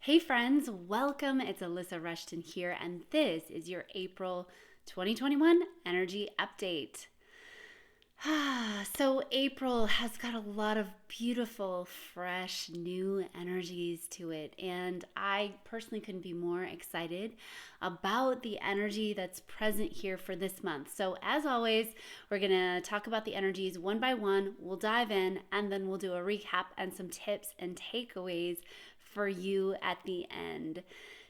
Hey friends, welcome. It's Alyssa Rushton here, and this is your April 2021 energy update. So, April has got a lot of beautiful, fresh, new energies to it, and I personally couldn't be more excited about the energy that's present here for this month. So, as always, we're going to talk about the energies one by one. We'll dive in, and then we'll do a recap and some tips and takeaways for you at the end.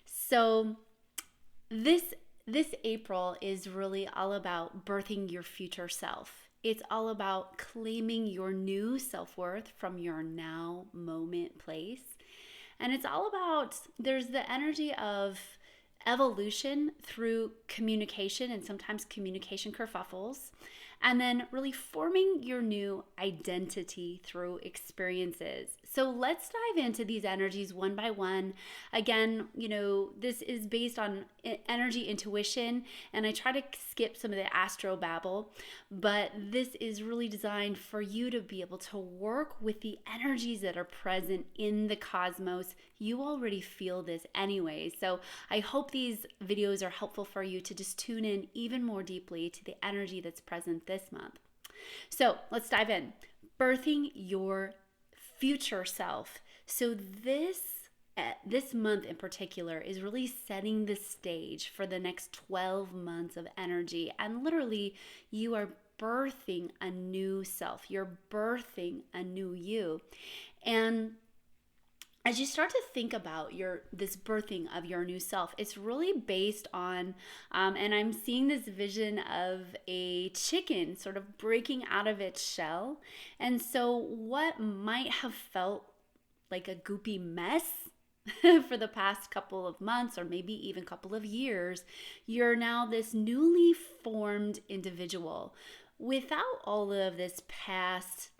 So, this April is really all about birthing your future self. It's all about claiming your new self-worth from your now moment place. And it's all about, there's the energy of evolution through communication and sometimes communication kerfuffles, and then really forming your new identity through experiences. So let's dive into these energies one by one. Again, this is based on energy intuition, and I try to skip some of the astro babble, but this is really designed for you to be able to work with the energies that are present in the cosmos. You already feel this anyway. So I hope these videos are helpful for you to just tune in even more deeply to the energy that's present this month. So let's dive in. Birthing your future self. So this month in particular is really setting the stage for the next 12 months of energy. And literally, you are birthing a new self. You're birthing a new you. And as you start to think about this birthing of your new self, it's really based on, and I'm seeing this vision of a chicken sort of breaking out of its shell. And so what might have felt like a goopy mess for the past couple of months or maybe even couple of years, you're now this newly formed individual without all of this past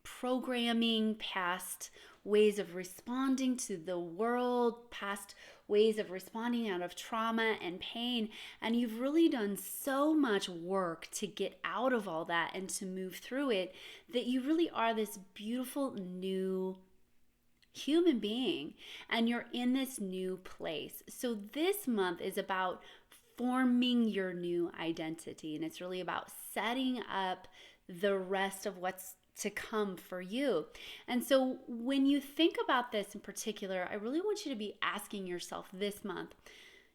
programming, past ways of responding to the world, past ways of responding out of trauma and pain. And you've really done so much work to get out of all that and to move through it that you really are this beautiful new human being, and you're in this new place. So this month is about forming your new identity, and it's really about setting up the rest of what's to come for you. And so when you think about this in particular, I really want you to be asking yourself this month,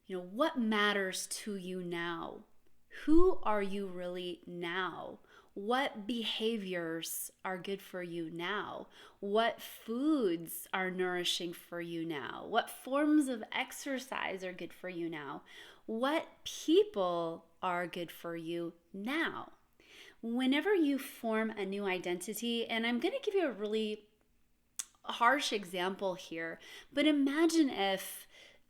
what matters to you now? Who are you really now? What behaviors are good for you now? What foods are nourishing for you now? What forms of exercise are good for you now? What people are good for you now? Whenever you form a new identity, and I'm going to give you a really harsh example here, but imagine if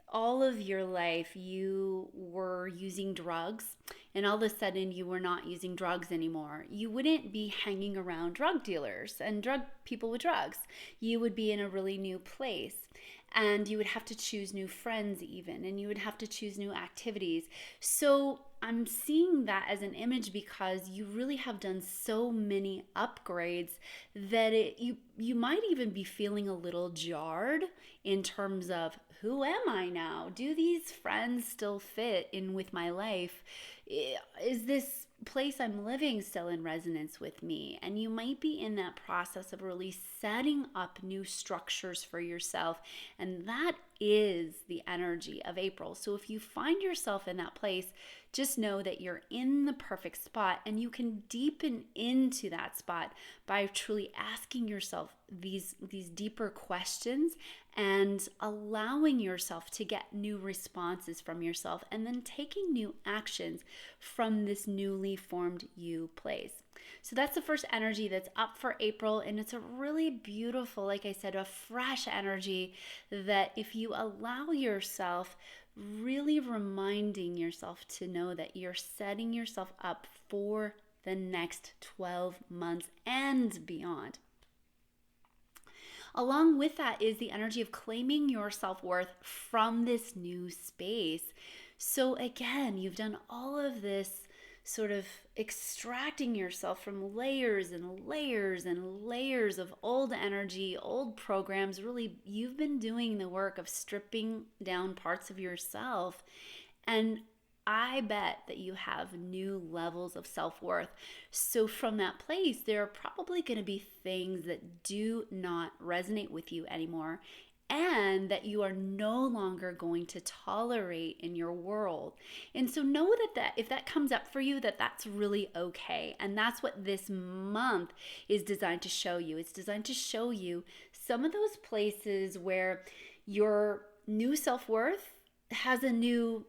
all of your life you were using drugs and all of a sudden you were not using drugs anymore. You wouldn't be hanging around drug dealers and drug people with drugs. You would be in a really new place, and you would have to choose new friends even, and you would have to choose new activities. So I'm seeing that as an image because you really have done so many upgrades that you might even be feeling a little jarred in terms of, who am I now? Do these friends still fit in with my life? Is this place I'm living still in resonance with me? And you might be in that process of really setting up new structures for yourself. And that is the energy of April. So if you find yourself in that place, just know that you're in the perfect spot, and you can deepen into that spot by truly asking yourself these deeper questions and allowing yourself to get new responses from yourself, and then taking new actions from this newly formed you place. So that's the first energy that's up for April, and it's a really beautiful, like I said, a fresh energy that if you allow yourself, really reminding yourself to know that you're setting yourself up for the next 12 months and beyond. Along with that is the energy of claiming your self-worth from this new space. So again, you've done all of this sort of extracting yourself from layers and layers and layers of old energy, old programs. Really, you've been doing the work of stripping down parts of yourself. And I bet that you have new levels of self worth. So, from that place, there are probably going to be things that do not resonate with you anymore, and that you are no longer going to tolerate in your world. And so know that if that comes up for you, that's really okay. And that's what this month is designed to show you. It's designed to show you some of those places where your new self-worth has a new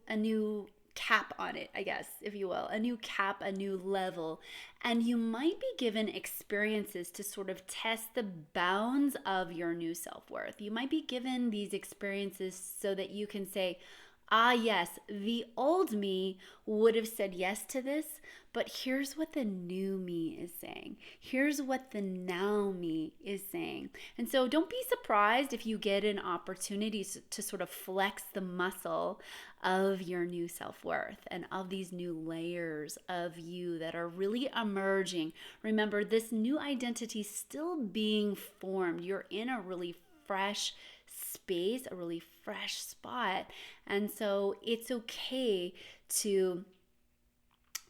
cap on it, I guess, if you will, a new cap, a new level. And you might be given experiences to sort of test the bounds of your new self-worth. You might be given these experiences so that you can say, ah, yes, the old me would have said yes to this, but here's what the new me is saying. Here's what the now me is saying. And so don't be surprised if you get an opportunity to sort of flex the muscle of your new self-worth and of these new layers of you that are really emerging. Remember, this new identity is still being formed. You're in a really fresh space, a really fresh spot. And so it's okay to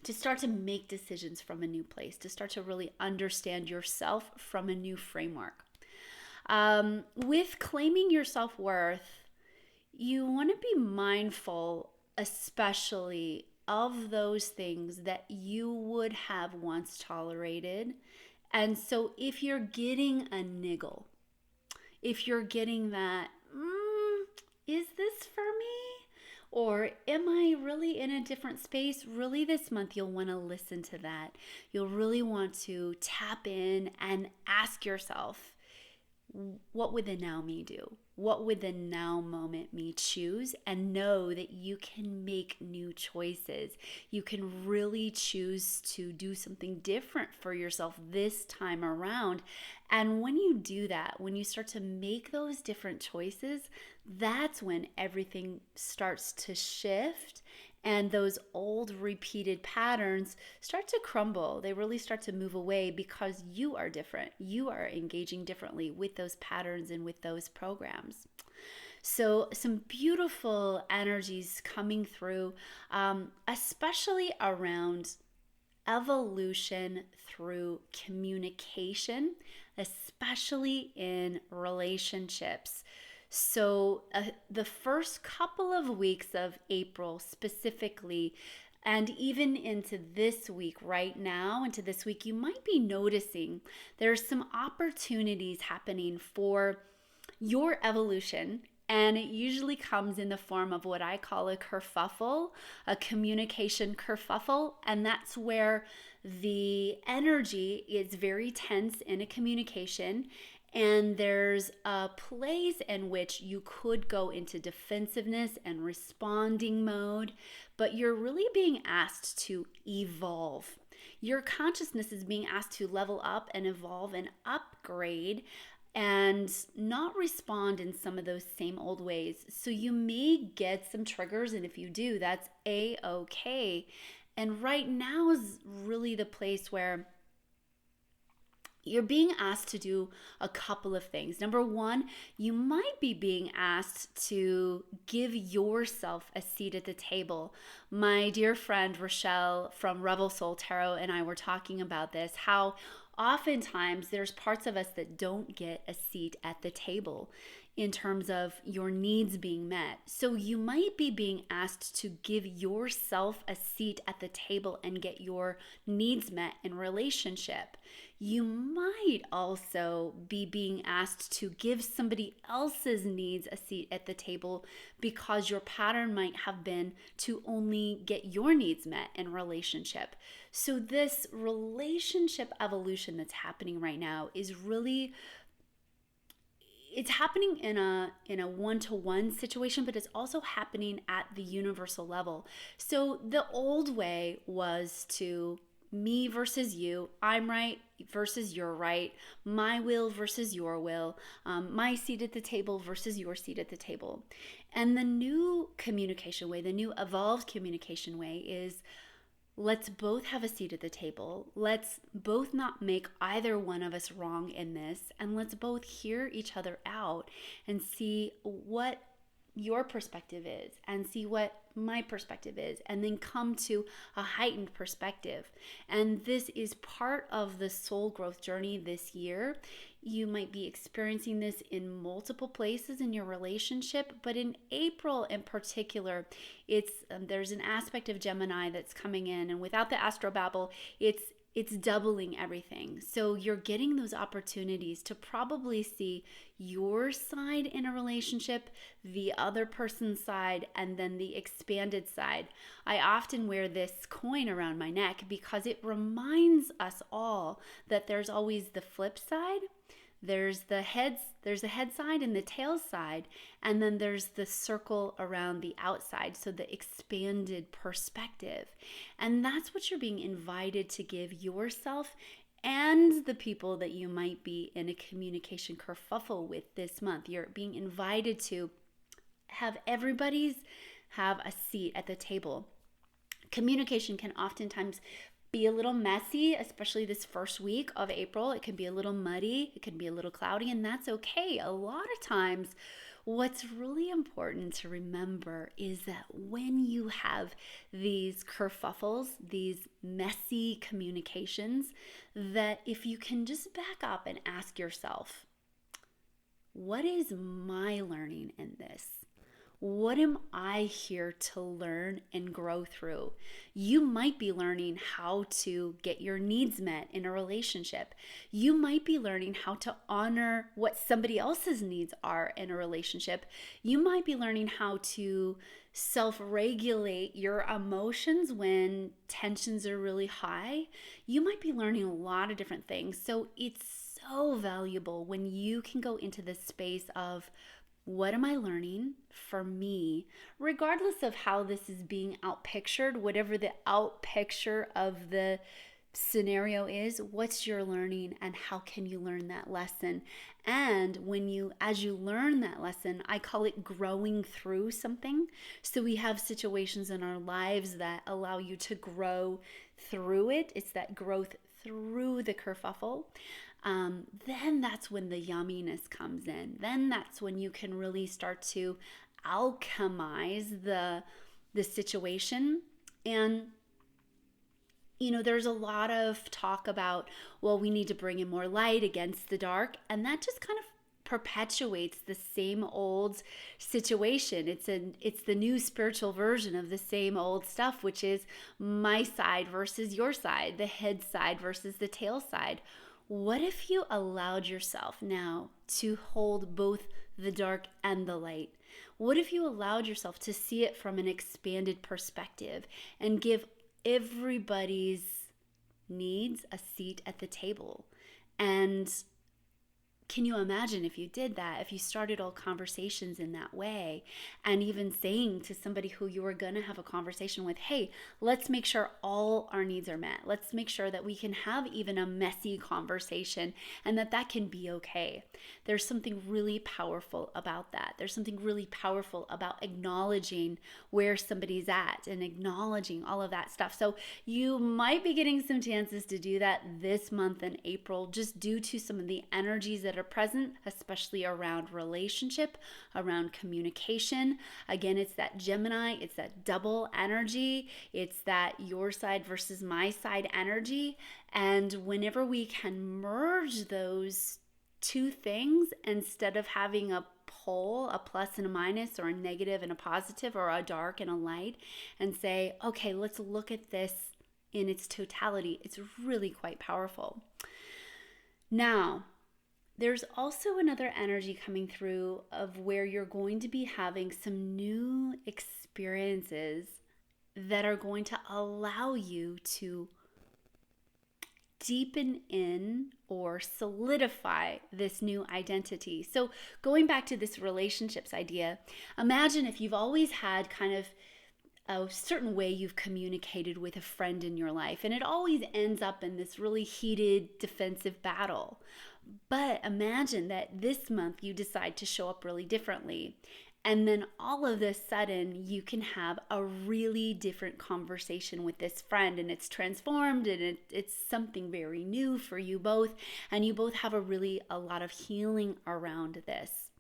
start to make decisions from a new place, to start to really understand yourself from a new framework. With claiming your self-worth, you want to be mindful, especially of those things that you would have once tolerated. And so if you're getting a niggle, if you're getting that, is this for me? Or am I really in a different space? Really, this month, you'll want to listen to that. You'll really want to tap in and ask yourself, what would the now me do? What would the now moment me choose? And know that you can make new choices. You can really choose to do something different for yourself this time around. And when you do that, when you start to make those different choices, that's when everything starts to shift. And those old repeated patterns start to crumble. They really start to move away because you are different. You are engaging differently with those patterns and with those programs. So some beautiful energies coming through, especially around evolution through communication, especially in relationships. So the first couple of weeks of April specifically, and even into this week right now, into this week, you might be noticing there's some opportunities happening for your evolution. And it usually comes in the form of what I call a kerfuffle, a communication kerfuffle. And that's where the energy is very tense in a communication. And there's a place in which you could go into defensiveness and responding mode, but you're really being asked to evolve. Your consciousness is being asked to level up and evolve and upgrade and not respond in some of those same old ways. So you may get some triggers, and if you do, that's a-okay. And right now is really the place where you're being asked to do a couple of things. Number one, you might be being asked to give yourself a seat at the table. My dear friend Rochelle from Rebel Soul Tarot and I were talking about this, how oftentimes there's parts of us that don't get a seat at the table in terms of your needs being met. So you might be being asked to give yourself a seat at the table and get your needs met in relationship. You might also be being asked to give somebody else's needs a seat at the table because your pattern might have been to only get your needs met in relationship. So this relationship evolution that's happening right now is really, it's happening in a one-to-one situation, but it's also happening at the universal level. So the old way was to me versus you, I'm right versus you're right, my will versus your will, my seat at the table versus your seat at the table. And the new communication way, the new evolved communication way is let's both have a seat at the table. Let's both not make either one of us wrong in this. And let's both hear each other out and see what your perspective is and see what my perspective is, and then come to a heightened perspective. And this is part of the soul growth journey this year. You might be experiencing this in multiple places in your relationship, but in April in particular, it's there's an aspect of Gemini that's coming in, and without the astrobabble, it's doubling everything. So you're getting those opportunities to probably see your side in a relationship, the other person's side, and then the expanded side. I often wear this coin around my neck because it reminds us all that there's always the flip side. There's a head side and the tail side, and then there's the circle around the outside, so the expanded perspective. And that's what you're being invited to give yourself and the people that you might be in a communication kerfuffle with this month. You're being invited to have everybody's have a seat at the table. Communication can oftentimes be a little messy, especially this first week of April. It can be a little muddy, it can be a little cloudy, and that's okay. A lot of times, what's really important to remember is that when you have these kerfuffles, these messy communications, that if you can just back up and ask yourself, what is my learning in this? What am I here to learn and grow through? You might be learning how to get your needs met in a relationship. You might be learning how to honor what somebody else's needs are in a relationship. You might be learning how to self-regulate your emotions when tensions are really high. You might be learning a lot of different things. So it's so valuable when you can go into this space of, what am I learning for me, regardless of how this is being outpictured, whatever the outpicture of the scenario is, what's your learning and how can you learn that lesson? And as you learn that lesson, I call it growing through something. So we have situations in our lives that allow you to grow through it. It's that growth through the kerfuffle. Then that's when the yumminess comes in. Then that's when you can really start to alchemize the situation. And there's a lot of talk about, well, we need to bring in more light against the dark, and that just kind of perpetuates the same old situation. It's the new spiritual version of the same old stuff, which is my side versus your side, the head side versus the tail side. What if you allowed yourself now to hold both the dark and the light? What if you allowed yourself to see it from an expanded perspective and give everybody's needs a seat at the table? And can you imagine if you did that, if you started all conversations in that way, and even saying to somebody who you were going to have a conversation with, hey, let's make sure all our needs are met. Let's make sure that we can have even a messy conversation and that can be okay. There's something really powerful about that. There's something really powerful about acknowledging where somebody's at and acknowledging all of that stuff. So you might be getting some chances to do that this month in April, just due to some of the energies that are present, especially around relationship, around communication. Again, it's that Gemini, it's that double energy, it's that your side versus my side energy. And whenever we can merge those two things, instead of having a pole, a plus and a minus, or a negative and a positive, or a dark and a light, and say, okay, let's look at this in its totality, it's really quite powerful. Now, there's also another energy coming through of where you're going to be having some new experiences that are going to allow you to deepen in or solidify this new identity. So going back to this relationships idea, imagine if you've always had kind of a certain way you've communicated with a friend in your life, and it always ends up in this really heated defensive battle. But imagine that this month you decide to show up really differently, And then all of a sudden, you can have a really different conversation with this friend, and it's transformed, and it's something very new for you both. And you both have a lot of healing around this.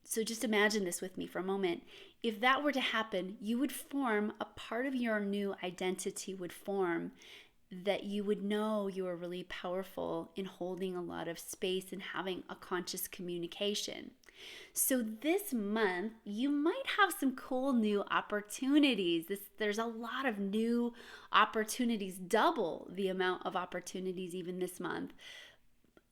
So just imagine this with me for a moment. If that were to happen, you would form a part of your new identity would form that you would know you are really powerful in holding a lot of space and having a conscious communication. So this month, you might have some cool new opportunities. There's a lot of new opportunities, double the amount of opportunities even this month,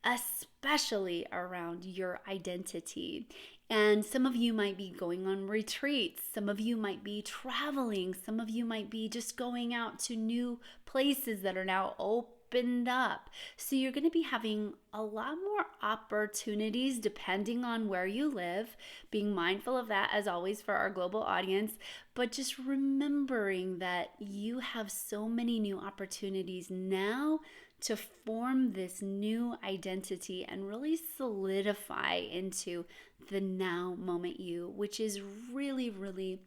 especially around your identity. And some of you might be going on retreats. Some of you might be traveling. Some of you might be just going out to new places that are now opened up. So you're going to be having a lot more opportunities depending on where you live. Being mindful of that as always for our global audience, but just remembering that you have so many new opportunities now to form this new identity and really solidify into the now moment you, which is really, really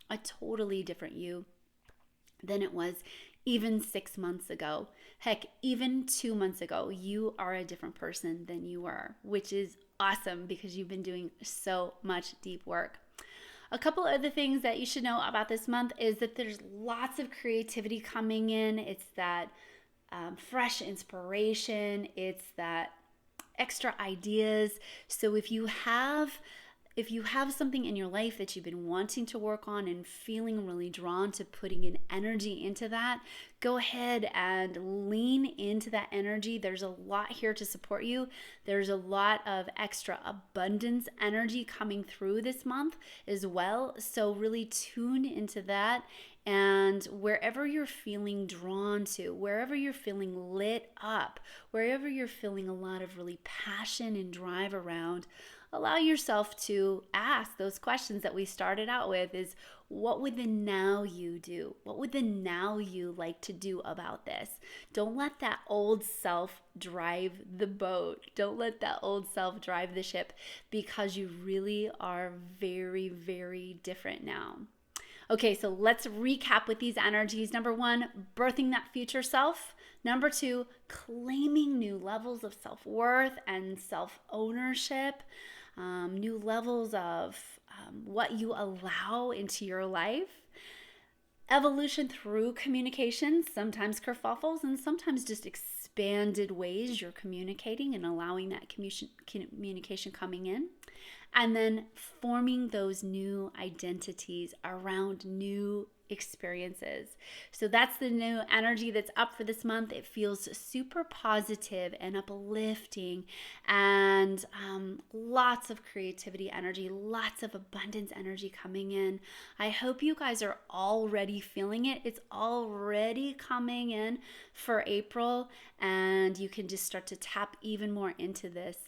a totally different you than it was even 6 months ago. Heck, even 2 months ago, you are a different person than you were, which is awesome because you've been doing so much deep work. A couple other things that you should know about this month is that there's lots of creativity coming in. It's that fresh inspiration. It's that extra ideas. So if you have something in your life that you've been wanting to work on and feeling really drawn to putting in energy into that, go ahead and lean into that energy. There's a lot here to support you. There's a lot of extra abundance energy coming through this month as well. So really tune into that. And wherever you're feeling drawn to, wherever you're feeling lit up, wherever you're feeling a lot of really passion and drive around, allow yourself to ask those questions that we started out with is, what would the now you do? What would the now you like to do about this? Don't let that old self drive the boat. Don't let that old self drive the ship, because you really are very, very different now. Okay, so let's recap with these energies. Number 1, birthing that future self. Number 2, claiming new levels of self-worth and self-ownership, new levels of what you allow into your life. Evolution through communication, sometimes kerfuffles and sometimes just expanded ways you're communicating and allowing that communication coming in. And then forming those new identities around new experiences. So that's the new energy that's up for this month. It feels super positive and uplifting, and lots of creativity energy, lots of abundance energy coming in. I hope you guys are already feeling it. It's already coming in for April, and you can just start to tap even more into this.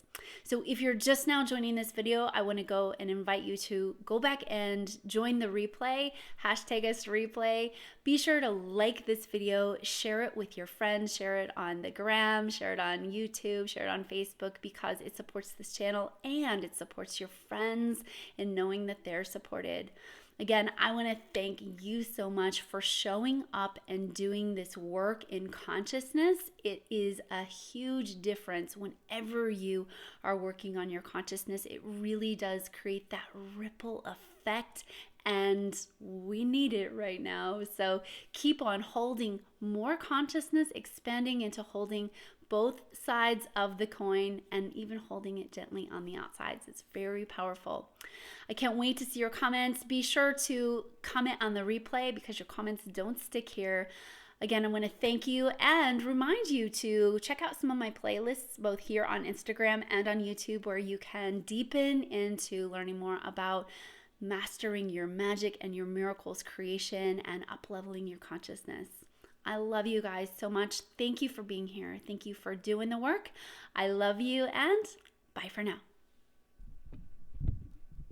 So if you're just now joining this video, I want to go and invite you to go back and join the replay, #UsReplay. Be sure to like this video, share it with your friends, share it on the gram, share it on YouTube, share it on Facebook, because it supports this channel and it supports your friends in knowing that they're supported. Again, I want to thank you so much for showing up and doing this work in consciousness. It is a huge difference whenever you are working on your consciousness. It really does create that ripple effect, and we need it right now. So keep on holding more consciousness, expanding into holding both sides of the coin and even holding it gently on the outsides. It's very powerful. I can't wait to see your comments. Be sure to comment on the replay because your comments don't stick here. Again, I want to thank you and remind you to check out some of my playlists, both here on Instagram and on YouTube, where you can deepen into learning more about mastering your magic and your miracles creation and up-leveling your consciousness. I love you guys so much. Thank you for being here. Thank you for doing the work. I love you, and bye for now.